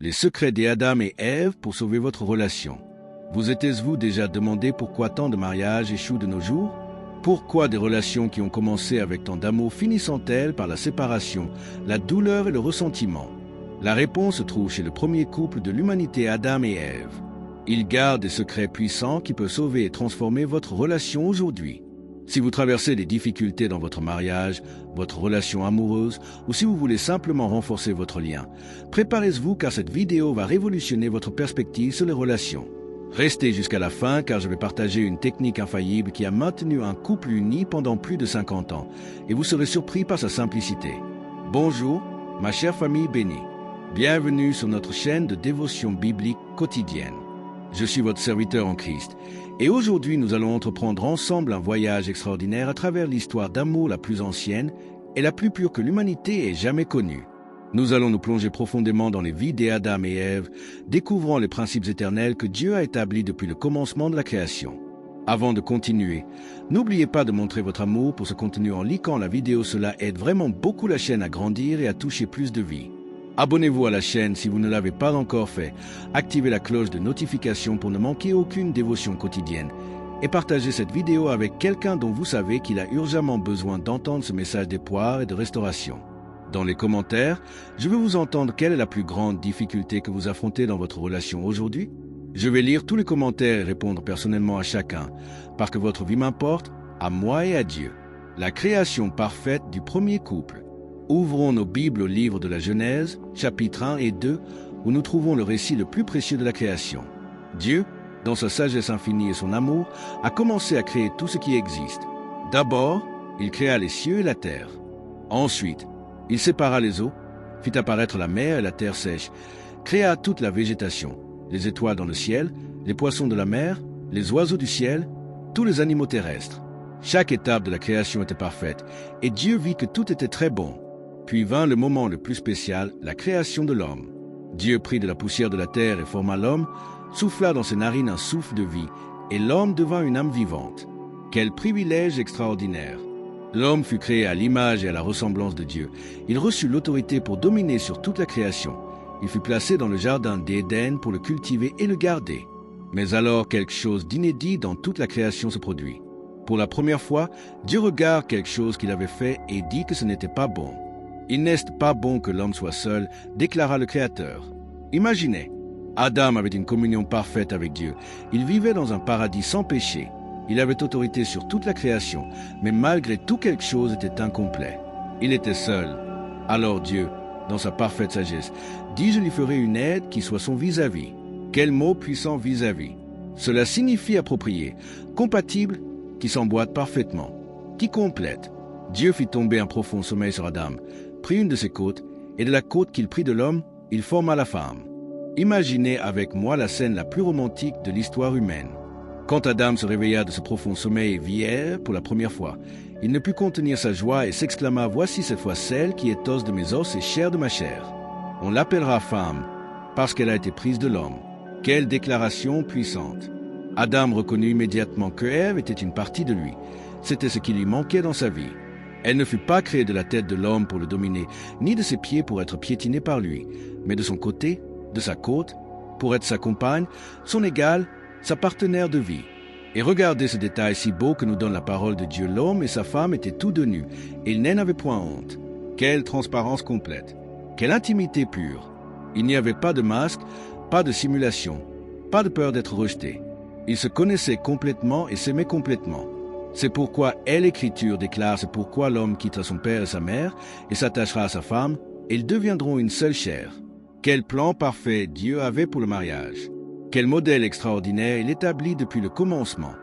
Les secrets d'Adam et Ève pour sauver votre relation. Vous êtes-vous déjà demandé pourquoi tant de mariages échouent de nos jours? Pourquoi des relations qui ont commencé avec tant d'amour finissent-elles par la séparation, la douleur et le ressentiment? La réponse se trouve chez le premier couple de l'humanité, Adam et Ève. Ils gardent des secrets puissants qui peuvent sauver et transformer votre relation aujourd'hui. Si vous traversez des difficultés dans votre mariage, votre relation amoureuse, ou si vous voulez simplement renforcer votre lien, préparez-vous car cette vidéo va révolutionner votre perspective sur les relations. Restez jusqu'à la fin car je vais partager une technique infaillible qui a maintenu un couple uni pendant plus de 50 ans et vous serez surpris par sa simplicité. Bonjour, ma chère famille bénie. Bienvenue sur notre chaîne de dévotion biblique quotidienne. Je suis votre serviteur en Christ et aujourd'hui nous allons entreprendre ensemble un voyage extraordinaire à travers l'histoire d'amour la plus ancienne et la plus pure que l'humanité ait jamais connue. Nous allons nous plonger profondément dans les vies d'Adam et Ève, découvrant les principes éternels que Dieu a établis depuis le commencement de la création. Avant de continuer, n'oubliez pas de montrer votre amour pour ce contenu en likant la vidéo, cela aide vraiment beaucoup la chaîne à grandir et à toucher plus de vies. Abonnez-vous à la chaîne si vous ne l'avez pas encore fait, activez la cloche de notification pour ne manquer aucune dévotion quotidienne et partagez cette vidéo avec quelqu'un dont vous savez qu'il a urgemment besoin d'entendre ce message d'espoir et de restauration. Dans les commentaires, je veux vous entendre quelle est la plus grande difficulté que vous affrontez dans votre relation aujourd'hui. Je vais lire tous les commentaires et répondre personnellement à chacun, parce que votre vie m'importe, à moi et à Dieu. La création parfaite du premier couple. Ouvrons nos Bibles au livre de la Genèse, chapitres 1 et 2, où nous trouvons le récit le plus précieux de la création. Dieu, dans sa sagesse infinie et son amour, a commencé à créer tout ce qui existe. D'abord, il créa les cieux et la terre. Ensuite, il sépara les eaux, fit apparaître la mer et la terre sèche, créa toute la végétation, les étoiles dans le ciel, les poissons de la mer, les oiseaux du ciel, tous les animaux terrestres. Chaque étape de la création était parfaite, et Dieu vit que tout était très bon. Puis vint le moment le plus spécial, la création de l'homme. Dieu prit de la poussière de la terre et forma l'homme, souffla dans ses narines un souffle de vie, et l'homme devint une âme vivante. Quel privilège extraordinaire! L'homme fut créé à l'image et à la ressemblance de Dieu. Il reçut l'autorité pour dominer sur toute la création. Il fut placé dans le jardin d'Éden pour le cultiver et le garder. Mais alors quelque chose d'inédit dans toute la création se produit. Pour la première fois, Dieu regarde quelque chose qu'il avait fait et dit que ce n'était pas bon. « Il n'est pas bon que l'homme soit seul », déclara le Créateur. Imaginez, Adam avait une communion parfaite avec Dieu. Il vivait dans un paradis sans péché. Il avait autorité sur toute la création, mais malgré tout quelque chose était incomplet. Il était seul. Alors Dieu, dans sa parfaite sagesse, dit « Je lui ferai une aide qui soit son vis-à-vis ». Quel mot puissant vis-à-vis. Cela signifie approprié, compatible, qui s'emboîte parfaitement, qui complète. Dieu fit tomber un profond sommeil sur Adam, prit une de ses côtes, et de la côte qu'il prit de l'homme, il forma la femme. Imaginez avec moi la scène la plus romantique de l'histoire humaine. Quand Adam se réveilla de ce profond sommeil et vit Ève pour la première fois, il ne put contenir sa joie et s'exclama « Voici cette fois celle qui est os de mes os et chair de ma chair. On l'appellera femme, parce qu'elle a été prise de l'homme. » Quelle déclaration puissante! Adam reconnut immédiatement que Ève était une partie de lui. C'était ce qui lui manquait dans sa vie. Elle ne fut pas créée de la tête de l'homme pour le dominer, ni de ses pieds pour être piétinée par lui, mais de son côté, de sa côte, pour être sa compagne, son égale, sa partenaire de vie. Et regardez ce détail si beau que nous donne la parole de Dieu. L'homme et sa femme étaient tous deux nus, et ils n'en avaient point honte. Quelle transparence complète! Quelle intimité pure! Il n'y avait pas de masque, pas de simulation, pas de peur d'être rejeté. Ils se connaissaient complètement et s'aimaient complètement. C'est pourquoi l'Écriture déclare, c'est pourquoi l'homme quittera son père et sa mère et s'attachera à sa femme, et ils deviendront une seule chair. Quel plan parfait Dieu avait pour le mariage! Quel modèle extraordinaire il établit depuis le commencement!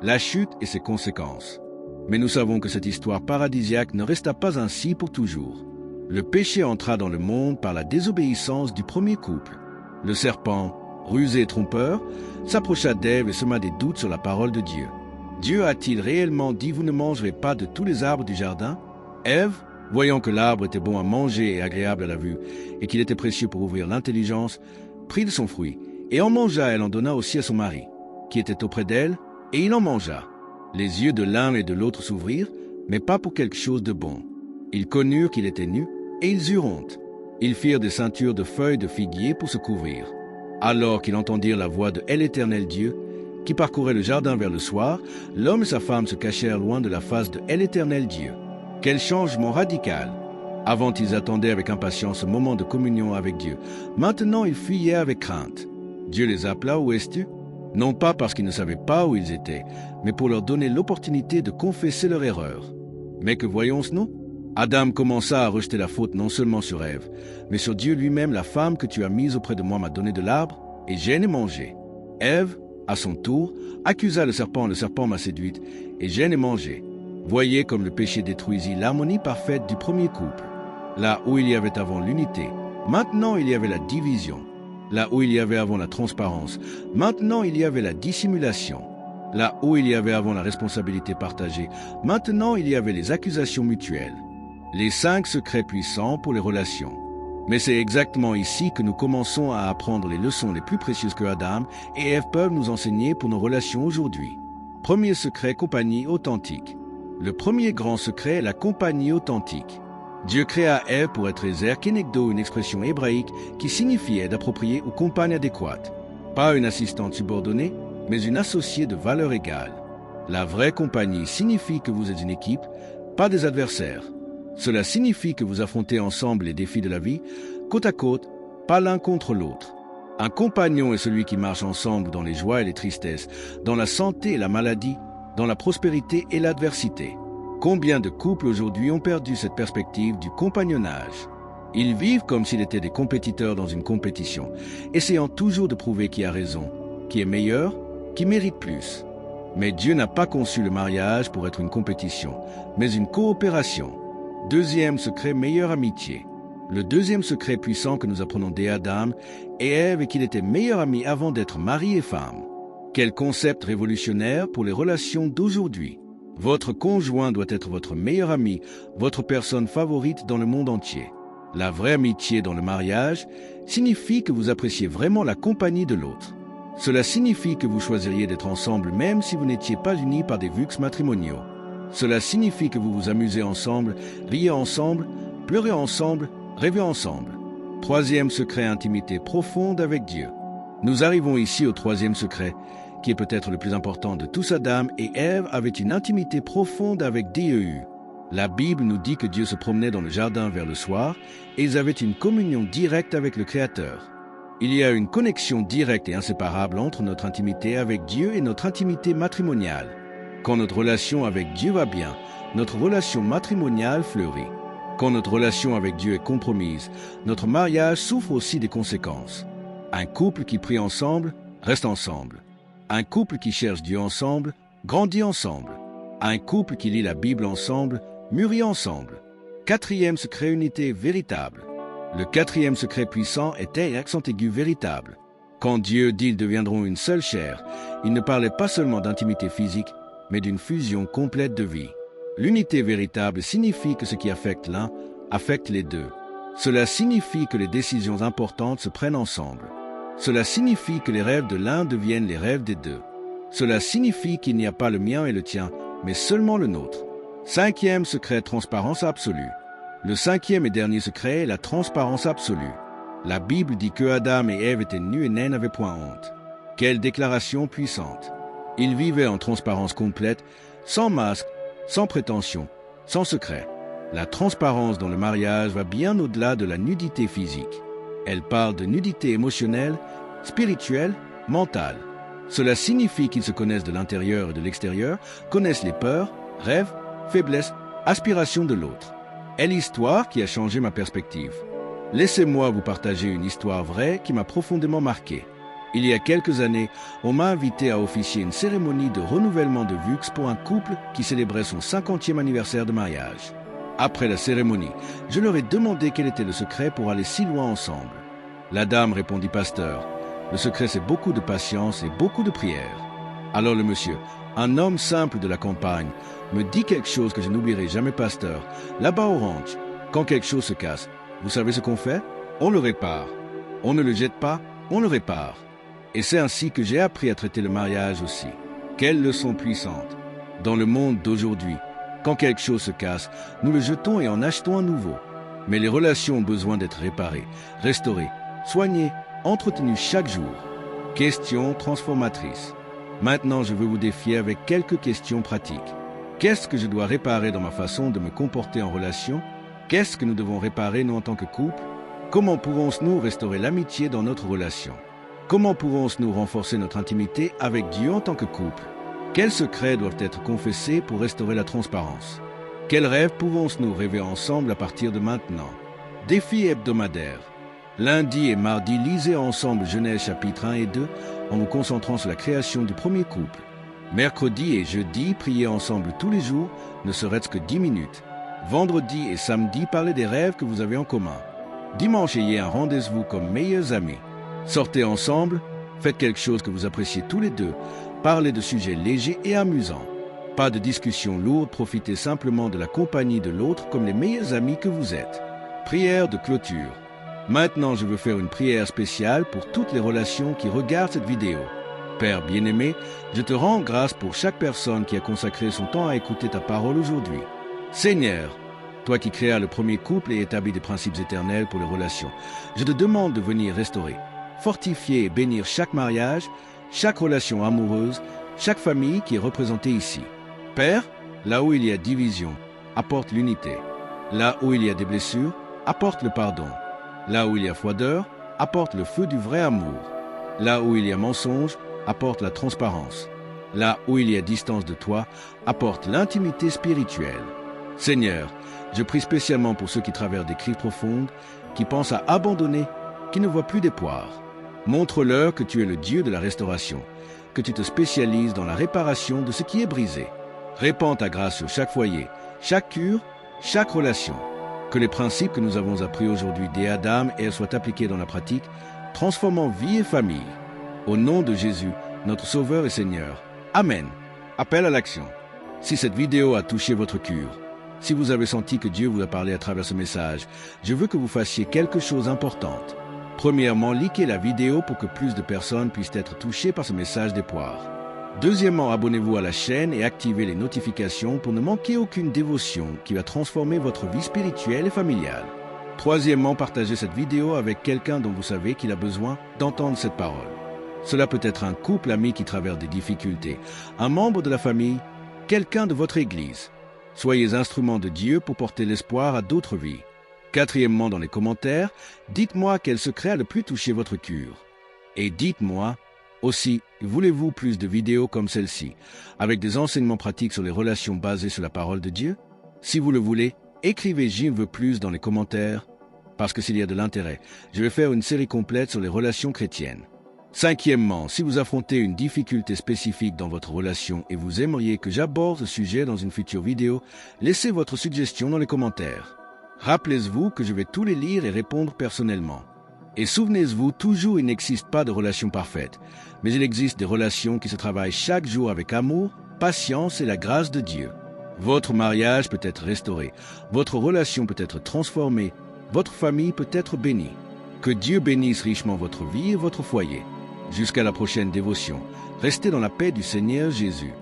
La chute et ses conséquences. Mais nous savons que cette histoire paradisiaque ne resta pas ainsi pour toujours. Le péché entra dans le monde par la désobéissance du premier couple. Le serpent, rusé et trompeur, s'approcha d'Ève et sema des doutes sur la parole de Dieu. Dieu a-t-il réellement dit « Vous ne mangerez pas de tous les arbres du jardin » Ève, voyant que l'arbre était bon à manger et agréable à la vue, et qu'il était précieux pour ouvrir l'intelligence, prit de son fruit, et en mangea. Elle en donna aussi à son mari, qui était auprès d'elle, et il en mangea. Les yeux de l'un et de l'autre s'ouvrirent, mais pas pour quelque chose de bon. Ils connurent qu'il était nu, et ils eurent honte. Ils firent des ceintures de feuilles de figuier pour se couvrir. Alors qu'ils entendirent la voix de l'Éternel Dieu, qui parcourait le jardin vers le soir, l'homme et sa femme se cachèrent loin de la face de l'Éternel Dieu. Quel changement radical! Avant, ils attendaient avec impatience ce moment de communion avec Dieu. Maintenant, ils fuyaient avec crainte. Dieu les appela, où es-tu? Non pas parce qu'ils ne savaient pas où ils étaient, mais pour leur donner l'opportunité de confesser leur erreur. Mais que voyons-nous? Adam commença à rejeter la faute non seulement sur Ève, mais sur Dieu lui-même. La femme que tu as mise auprès de moi m'a donné de l'arbre, et j'ai mangé. Ève, à son tour, accusa le serpent m'a séduite, et j'ai mangé. Voyez comme le péché détruisit l'harmonie parfaite du premier couple. Là où il y avait avant l'unité, maintenant il y avait la division. Là où il y avait avant la transparence, maintenant il y avait la dissimulation. Là où il y avait avant la responsabilité partagée, maintenant il y avait les accusations mutuelles. Les 5 secrets puissants pour les relations. Mais c'est exactement ici que nous commençons à apprendre les leçons les plus précieuses que Adam et Ève peuvent nous enseigner pour nos relations aujourd'hui. Premier secret, compagnie authentique. Le premier grand secret est la compagnie authentique. Dieu créa Ève pour être Ezer Kenegdo, une expression hébraïque qui signifie aide appropriée ou compagne adéquate. Pas une assistante subordonnée, mais une associée de valeur égale. La vraie compagnie signifie que vous êtes une équipe, pas des adversaires. Cela signifie que vous affrontez ensemble les défis de la vie, côte à côte, pas l'un contre l'autre. Un compagnon est celui qui marche ensemble dans les joies et les tristesses, dans la santé et la maladie, dans la prospérité et l'adversité. Combien de couples aujourd'hui ont perdu cette perspective du compagnonnage? Ils vivent comme s'ils étaient des compétiteurs dans une compétition, essayant toujours de prouver qui a raison, qui est meilleur, qui mérite plus. Mais Dieu n'a pas conçu le mariage pour être une compétition, mais une coopération. Deuxième secret, meilleure amitié. Le deuxième secret puissant que nous apprenons d'Adam et Ève est qu'il était meilleur ami avant d'être mari et femme. Quel concept révolutionnaire pour les relations d'aujourd'hui. Votre conjoint doit être votre meilleur ami, votre personne favorite dans le monde entier. La vraie amitié dans le mariage signifie que vous appréciez vraiment la compagnie de l'autre. Cela signifie que vous choisiriez d'être ensemble même si vous n'étiez pas unis par des vux matrimoniaux. Cela signifie que vous vous amusez ensemble, riez ensemble, pleurez ensemble, rêvez ensemble. Troisième secret, intimité profonde avec Dieu. Nous arrivons ici au troisième secret, qui est peut-être le plus important de tous. Adam et Ève avaient une intimité profonde avec Dieu. La Bible nous dit que Dieu se promenait dans le jardin vers le soir et ils avaient une communion directe avec le Créateur. Il y a une connexion directe et inséparable entre notre intimité avec Dieu et notre intimité matrimoniale. Quand notre relation avec Dieu va bien, notre relation matrimoniale fleurit. Quand notre relation avec Dieu est compromise, notre mariage souffre aussi des conséquences. Un couple qui prie ensemble reste ensemble. Un couple qui cherche Dieu ensemble grandit ensemble. Un couple qui lit la Bible ensemble mûrit ensemble. Quatrième secret, unité véritable. Le quatrième secret puissant était l'accent aigu véritable. Quand Dieu dit « ils deviendront une seule chair », il ne parlait pas seulement d'intimité physique, mais d'une fusion complète de vie. L'unité véritable signifie que ce qui affecte l'un affecte les deux. Cela signifie que les décisions importantes se prennent ensemble. Cela signifie que les rêves de l'un deviennent les rêves des deux. Cela signifie qu'il n'y a pas le mien et le tien, mais seulement le nôtre. Cinquième secret, transparence absolue. Le cinquième et dernier secret est la transparence absolue. La Bible dit que Adam et Ève étaient nus et n'avaient point honte. Quelle déclaration puissante! Ils vivaient en transparence complète, sans masque, sans prétention, sans secret. La transparence dans le mariage va bien au-delà de la nudité physique. Elle parle de nudité émotionnelle, spirituelle, mentale. Cela signifie qu'ils se connaissent de l'intérieur et de l'extérieur, connaissent les peurs, rêves, faiblesses, aspirations de l'autre. Est l'histoire qui a changé ma perspective. Laissez-moi vous partager une histoire vraie qui m'a profondément marqué. Il y a quelques années, on m'a invité à officier une cérémonie de renouvellement de vux pour un couple qui célébrait son 50e anniversaire de mariage. Après la cérémonie, je leur ai demandé quel était le secret pour aller si loin ensemble. La dame répondit « Pasteur, le secret c'est beaucoup de patience et beaucoup de prière. » Alors le monsieur, un homme simple de la campagne, me dit quelque chose que je n'oublierai jamais, pasteur. Là-bas au ranch, quand quelque chose se casse, vous savez ce qu'on fait? On le répare. On ne le jette pas, on le répare. Et c'est ainsi que j'ai appris à traiter le mariage aussi. Quelle leçon puissante! Dans le monde d'aujourd'hui, quand quelque chose se casse, nous le jetons et en achetons un nouveau. Mais les relations ont besoin d'être réparées, restaurées, soignées, entretenues chaque jour. Questions transformatrices. Maintenant, je veux vous défier avec quelques questions pratiques. Qu'est-ce que je dois réparer dans ma façon de me comporter en relation? Qu'est-ce que nous devons réparer, nous, en tant que couple? Comment pourrons-nous restaurer l'amitié dans notre relation? Comment pourrons-nous renforcer notre intimité avec Dieu en tant que couple? Quels secrets doivent être confessés pour restaurer la transparence? Quels rêves pouvons-nous rêver ensemble à partir de maintenant? Défi hebdomadaire. Lundi et mardi, lisez ensemble Genèse chapitre 1 et 2 en vous concentrant sur la création du premier couple. Mercredi et jeudi, priez ensemble tous les jours, ne serait-ce que 10 minutes. Vendredi et samedi, parlez des rêves que vous avez en commun. Dimanche, ayez un rendez-vous comme meilleurs amis. Sortez ensemble, faites quelque chose que vous appréciez tous les deux, parlez de sujets légers et amusants. Pas de discussions lourdes, profitez simplement de la compagnie de l'autre comme les meilleurs amis que vous êtes. Prière de clôture. Maintenant, je veux faire une prière spéciale pour toutes les relations qui regardent cette vidéo. Père bien-aimé, je te rends grâce pour chaque personne qui a consacré son temps à écouter ta parole aujourd'hui. Seigneur, toi qui créas le premier couple et établis des principes éternels pour les relations, je te demande de venir restaurer, fortifier et bénir chaque mariage, chaque relation amoureuse, chaque famille qui est représentée ici. Père, là où il y a division, apporte l'unité. Là où il y a des blessures, apporte le pardon. Là où il y a froideur, apporte le feu du vrai amour. Là où il y a mensonge, apporte la transparence. Là où il y a distance de toi, apporte l'intimité spirituelle. Seigneur, je prie spécialement pour ceux qui traversent des crises profondes, qui pensent à abandonner, qui ne voient plus d'espoir. Montre-leur que tu es le Dieu de la restauration, que tu te spécialises dans la réparation de ce qui est brisé. Répands ta grâce sur chaque foyer, chaque cure, chaque relation. Que les principes que nous avons appris aujourd'hui dès Adam et Ève soient appliqués dans la pratique, transformant vie et famille. Au nom de Jésus, notre Sauveur et Seigneur. Amen. Appel à l'action. Si cette vidéo a touché votre cœur, si vous avez senti que Dieu vous a parlé à travers ce message, je veux que vous fassiez quelque chose d'important. Premièrement, likez la vidéo pour que plus de personnes puissent être touchées par ce message d'espoir. Deuxièmement, abonnez-vous à la chaîne et activez les notifications pour ne manquer aucune dévotion qui va transformer votre vie spirituelle et familiale. Troisièmement, partagez cette vidéo avec quelqu'un dont vous savez qu'il a besoin d'entendre cette parole. Cela peut être un couple ami qui traverse des difficultés, un membre de la famille, quelqu'un de votre église. Soyez instruments de Dieu pour porter l'espoir à d'autres vies. Quatrièmement, dans les commentaires, dites-moi quel secret a le plus touché votre cœur. Et dites-moi aussi, voulez-vous plus de vidéos comme celle-ci, avec des enseignements pratiques sur les relations basées sur la parole de Dieu? Si vous le voulez, écrivez « J'y veux plus » dans les commentaires, parce que s'il y a de l'intérêt, je vais faire une série complète sur les relations chrétiennes. Cinquièmement, si vous affrontez une difficulté spécifique dans votre relation et vous aimeriez que j'aborde ce sujet dans une future vidéo, laissez votre suggestion dans les commentaires. Rappelez-vous que je vais tous les lire et répondre personnellement. Et souvenez-vous, toujours il n'existe pas de relation parfaite, mais il existe des relations qui se travaillent chaque jour avec amour, patience et la grâce de Dieu. Votre mariage peut être restauré, votre relation peut être transformée, votre famille peut être bénie. Que Dieu bénisse richement votre vie et votre foyer. Jusqu'à la prochaine dévotion, restez dans la paix du Seigneur Jésus.